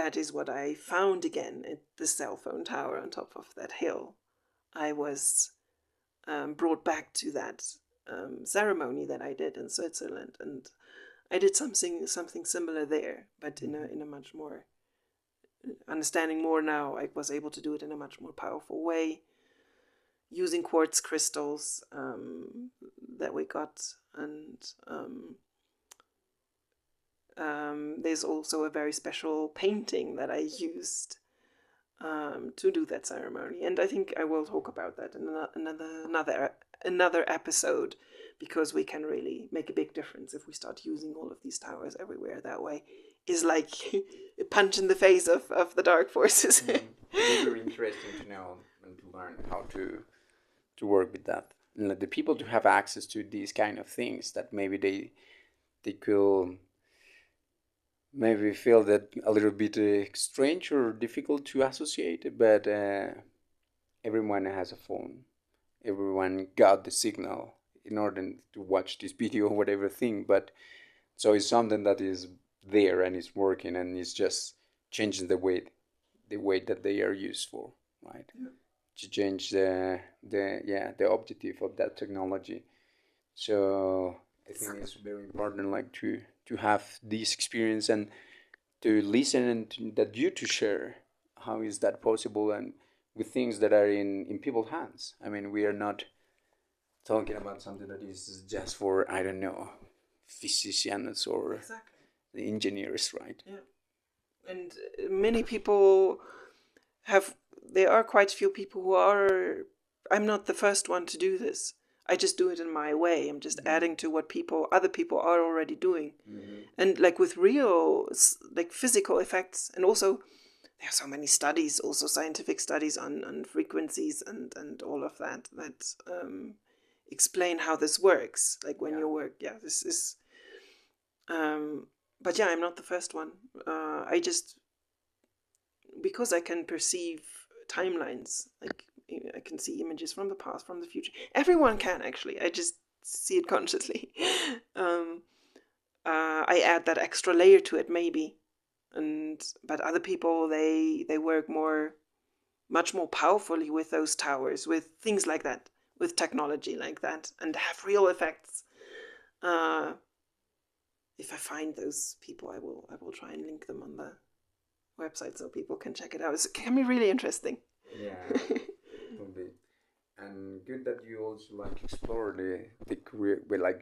that is what I found again at the cell phone tower on top of that hill. I was brought back to that ceremony that I did in Switzerland, and I did something similar there, but in a much more, understanding more now, I was able to do it in a much more powerful way, using quartz crystals that we got, and there's also a very special painting that I used to do that ceremony, and I think I will talk about that in another episode, because we can really make a big difference if we start using all of these towers everywhere. That way is like a punch in the face of the dark forces. Very interesting to know and to learn how to work with that. And let the people to have access to these kind of things that maybe they could maybe feel that a little bit strange or difficult to associate, but everyone has a phone. Everyone got the signal in order to watch this video or whatever thing, but so it's something that is there and it's working, and it's just changing the way that they are used for, right? Yeah. To change the objective of that technology. So I think it's very important, like to have this experience and to listen, and that you to share how is that possible, and with things that are in people's hands. I mean, we are not talking about something that is just for, I don't know, physicians or Exactly. the engineers, right? Yeah. And many people there are quite a few people who are, I'm not the first one to do this. I just do it in my way. I'm just adding to what other people are already doing. And like with real, like physical effects, and also there are so many studies, also scientific studies on frequencies and all of that explain how this works. Like when you work, this is, but yeah, I'm not the first one. I just, because I can perceive timelines, like I can see images from the past, from the future. Everyone can, actually. I just see it consciously. I add that extra layer to it, maybe. But other people, they work much more powerfully with those towers, with things like that, with technology like that, and have real effects. If I find those people, I will try and link them on the website so people can check it out. It can be really interesting. Yeah, will be. And good that you also like explore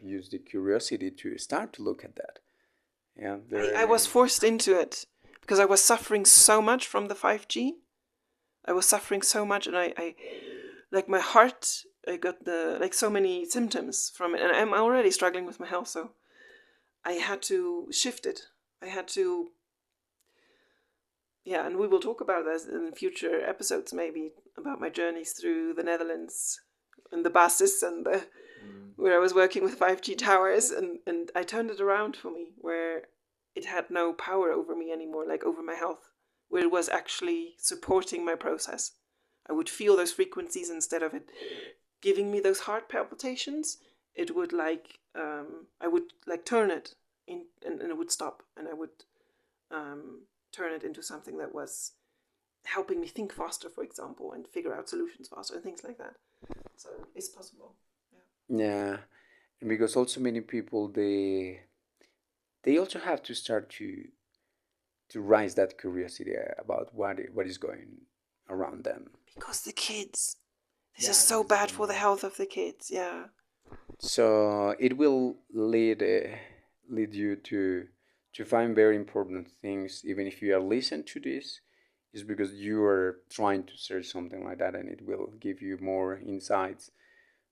use the curiosity to start to look at that. Yeah, I was forced into it because I was suffering so much from the 5G. I was suffering so much, and I like my heart, I got so many symptoms from it, and I'm already struggling with my health, so I had to shift it. I had to, yeah, and we will talk about this in future episodes, maybe, about my journeys through the Netherlands and the basis and where I was working with 5G towers, and I turned it around for me, where it had no power over me anymore, like over my health, where it was actually supporting my process. I would feel those frequencies instead of it giving me those heart palpitations. It would I would turn it in, and it would stop, and I would turn it into something that was helping me think faster, for example, and figure out solutions faster and things like that. So it's possible. Yeah, and because also many people they also have to start to raise that curiosity about what is going around them. Because the kids, this is so bad for the health of the kids. Yeah. So it will lead you to find very important things, even if you are listening to this, is because you are trying to search something like that, and it will give you more insights.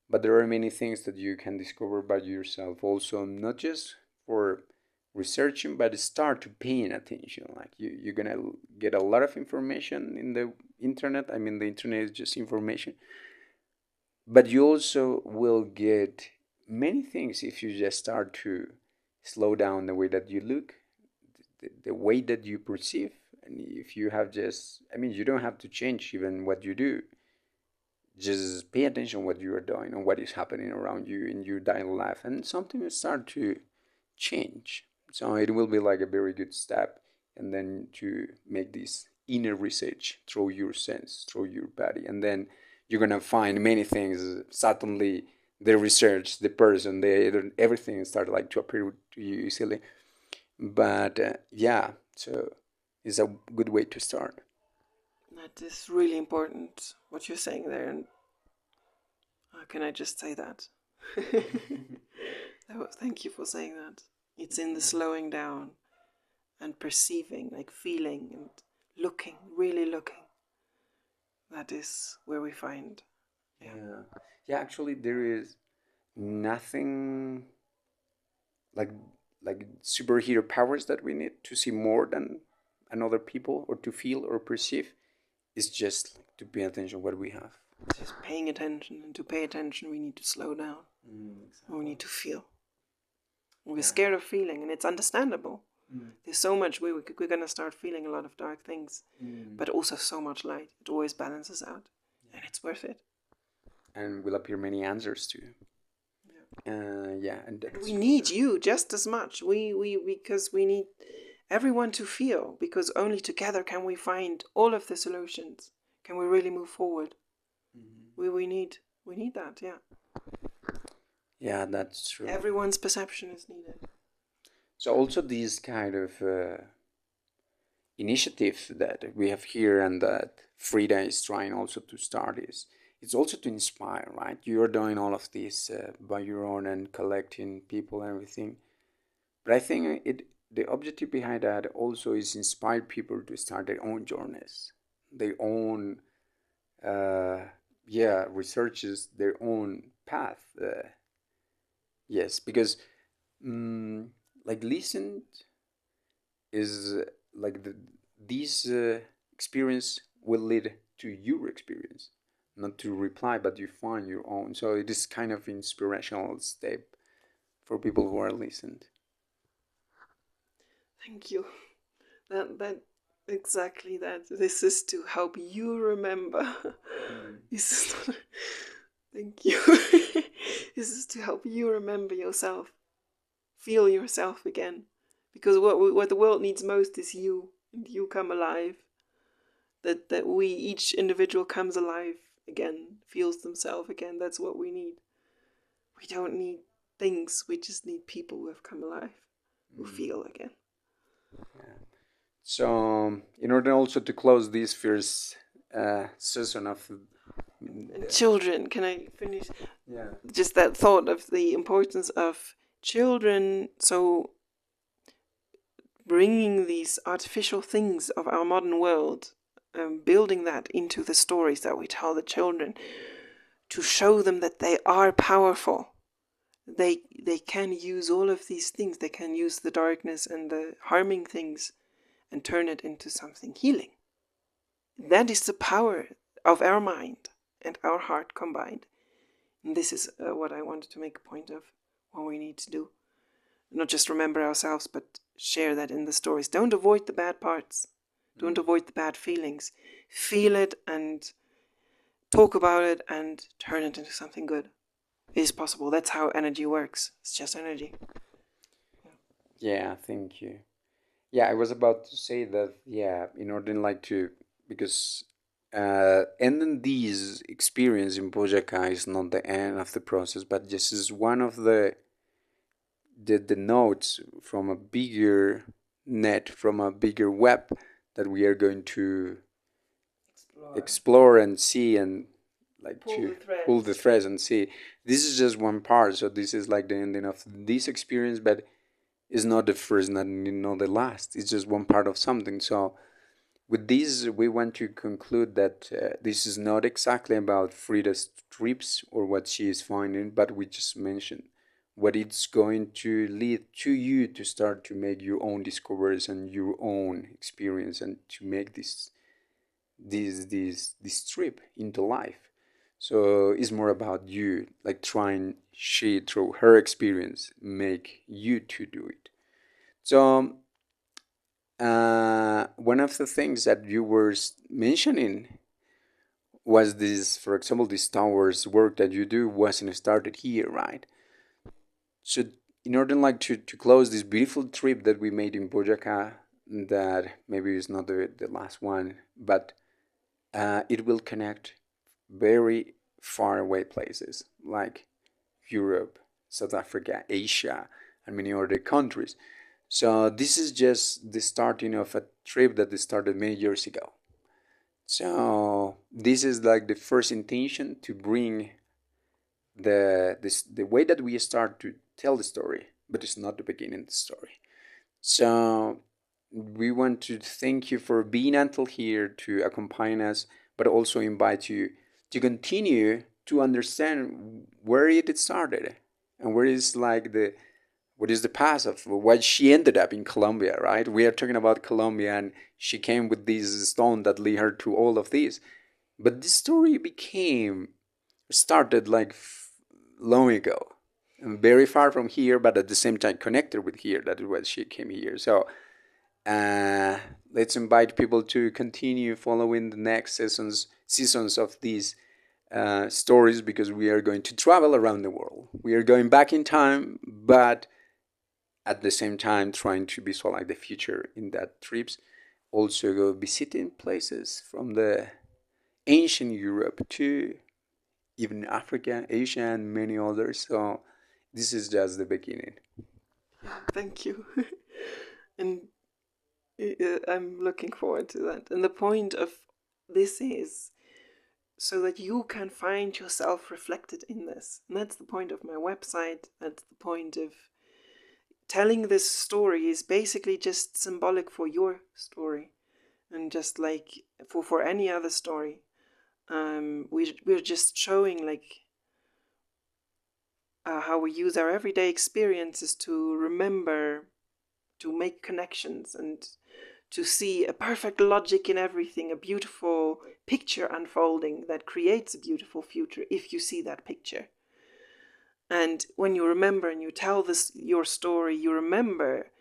But there are many things that you can discover by yourself also, not just for researching, but start to paying attention. Like you're gonna get a lot of information in the internet. I mean, the internet is just information, but you also will get many things if you just start to slow down the way that you look, the way that you perceive. And if you have just, I mean, you don't have to change even what you do. Just pay attention what you are doing and what is happening around you in your daily life, and something will start to change. So it will be like a very good step and then to make this inner research through your sense, through your body, and then you're gonna find many things. Suddenly, the research, the person, everything started like to appear to you easily. But yeah, so it's a good way to start. That is really important, what you're saying there. And how can I just say that? Thank you for saying that. It's in the slowing down and perceiving, like feeling and looking, really looking. That is where we find. Yeah. Yeah, actually there is nothing like superhero powers that we need to see more than another people or to feel or perceive. It's just like to pay attention what we have. Just paying attention, and to pay attention we need to slow down. Exactly. We need to feel. We're scared of feeling, and it's understandable. There's so much we're going to start feeling a lot of dark things, but also so much light. It always balances out, and it's worth it. And will appear many answers too. Yeah, and we need you just as much. Because we need everyone to feel, because only together can we find all of the solutions. Can we really move forward? We need that, yeah. Yeah, that's true. Everyone's perception is needed. So also these kind of initiative that we have here and that Frida is trying also to start is it's also to inspire, right? You're doing all of this by your own and collecting people and everything. But I think the objective behind that also is inspire people to start their own journeys, their own researches, their own path. Yes, because like listen is like this experience will lead to your experience, not to reply, but you find your own. So it is kind of inspirational step for people who are listened. Thank you. That exactly that. This is to help you remember. This is not, thank you. This is to help you remember yourself, feel yourself again, because what the world needs most is you, and you come alive. That we, each individual, comes alive again, feels themselves again. That's what we need. We don't need things. We just need people who have come alive, who feel again. Yeah. So, in order also to close this first season of children, can I finish? Yeah. Just that thought of the importance of children. So, bringing these artificial things of our modern world, building that into the stories that we tell the children, to show them that they are powerful. They can use all of these things. They can use the darkness and the harming things and turn it into something healing. That is the power of our mind and our heart combined. And this is what I wanted to make a point of, what we need to do. Not just remember ourselves, but share that in the stories. Don't avoid the bad parts. Don't avoid the bad feelings. Feel it and talk about it and turn it into something good. It is possible. That's how energy works. It's just energy. Yeah, thank you. Yeah, I was about to say that, yeah, in order like to, because ending these experience in Bojaka is not the end of the process, but just is one of the notes from a bigger net, from a bigger web that we are going to explore and see and like pull the threads and see. This is just one part, so this is like the ending of this experience, but it's not the first, not the last. It's just one part of something. So with this, we want to conclude that this is not exactly about Frida's trips or what she is finding, but we just mentioned what it's going to lead to you to start to make your own discoveries and your own experience and to make this trip into life. So it's more about you, like trying she through her experience make you to do it. So one of the things that you were mentioning was this, for example, this towers work that you do wasn't started here, right? So in order like to close this beautiful trip that we made in Boyacá, that maybe is not the last one, but it will connect very far away places like Europe, South Africa, Asia, and many other countries. So this is just the starting of a trip that started many years ago. So this is like the first intention to bring the way that we start to tell the story, but it's not the beginning of the story. So we want to thank you for being until here to accompany us, but also invite you to continue to understand where it started and where is like the what is the path of why she ended up in Colombia, right? We are talking about Colombia, and she came with this stone that led her to all of this. But this story became started like long ago, and very far from here, but at the same time connected with here. That is why she came here. So uh, let's invite people to continue following the next seasons of these stories, because we are going to travel around the world. We are going back in time, but at the same time trying to visualize the future in that trips. Also go visiting places from the ancient Europe to even Africa, Asia, and many others. So this is just the beginning. Thank you. And I'm looking forward to that. And the point of this is so that you can find yourself reflected in this. And that's the point of my website. That's the point of telling this story, is basically just symbolic for your story. And just like for any other story. We're just showing like how we use our everyday experiences to remember, to make connections, and to see a perfect logic in everything, a beautiful picture unfolding that creates a beautiful future if you see that picture. And when you remember and you tell your story, you remember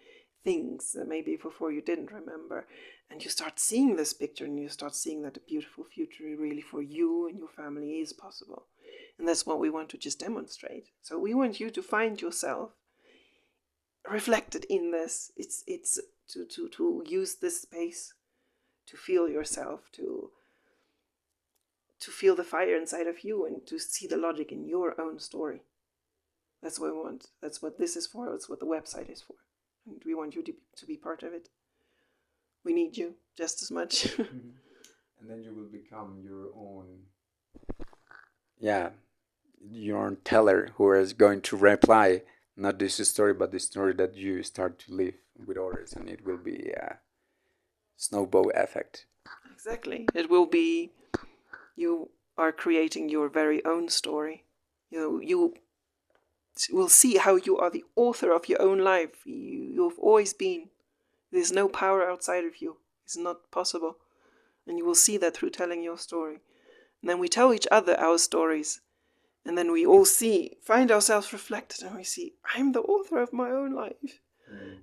things that maybe before you didn't remember, and you start seeing this picture, and you start seeing that a beautiful future really for you and your family is possible. And that's what we want to just demonstrate. So we want you to find yourself reflected in this. It's to use this space to feel yourself, to feel the fire inside of you, and to see the logic in your own story. That's what we want. That's what this is for. That's what the website is for. And we want you to be part of it. We need you just as much. And then you will become your own, yeah, your own teller who is going to reply not this story, but the story that you start to live with others, and it will be a snowball effect. Exactly. It will be, you are creating your very own story. You will see how you are the author of your own life. You've always been. There's no power outside of you. It's not possible. And you will see that through telling your story. And then we tell each other our stories. And then we all find ourselves reflected, and we see, I'm the author of my own life.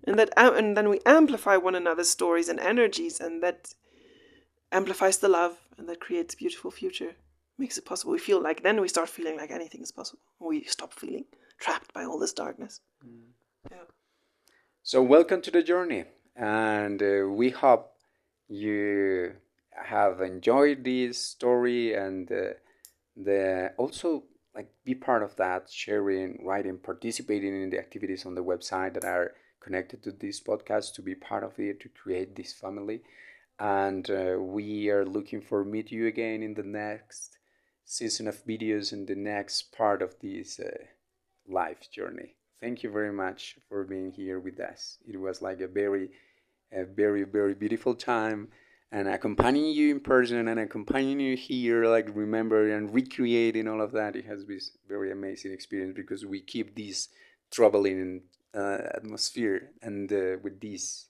And then we amplify one another's stories and energies, and that amplifies the love, and that creates a beautiful future. Makes it possible. Then we start feeling like anything is possible. We stop feeling trapped by all this darkness. Yeah. So welcome to the journey, and we hope you have enjoyed this story, and the also like be part of that, sharing, writing, participating in the activities on the website that are connected to this podcast, to be part of it, to create this family. And we are looking for meet you again in the next season of videos, in the next part of this life journey. Thank you very much for being here with us. It was like a very, very beautiful time, and accompanying you in person and accompanying you here, like remember and recreating all of that. It has been a very amazing experience, because we keep this traveling atmosphere, and with this,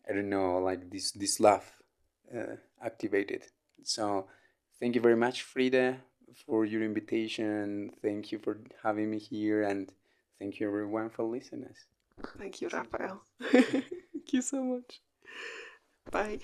I don't know, like this love activated. So thank you very much, Frida, for your invitation. Thank you for having me here, and thank you everyone for listening. Thank you, Rafael. Thank you so much. Bye.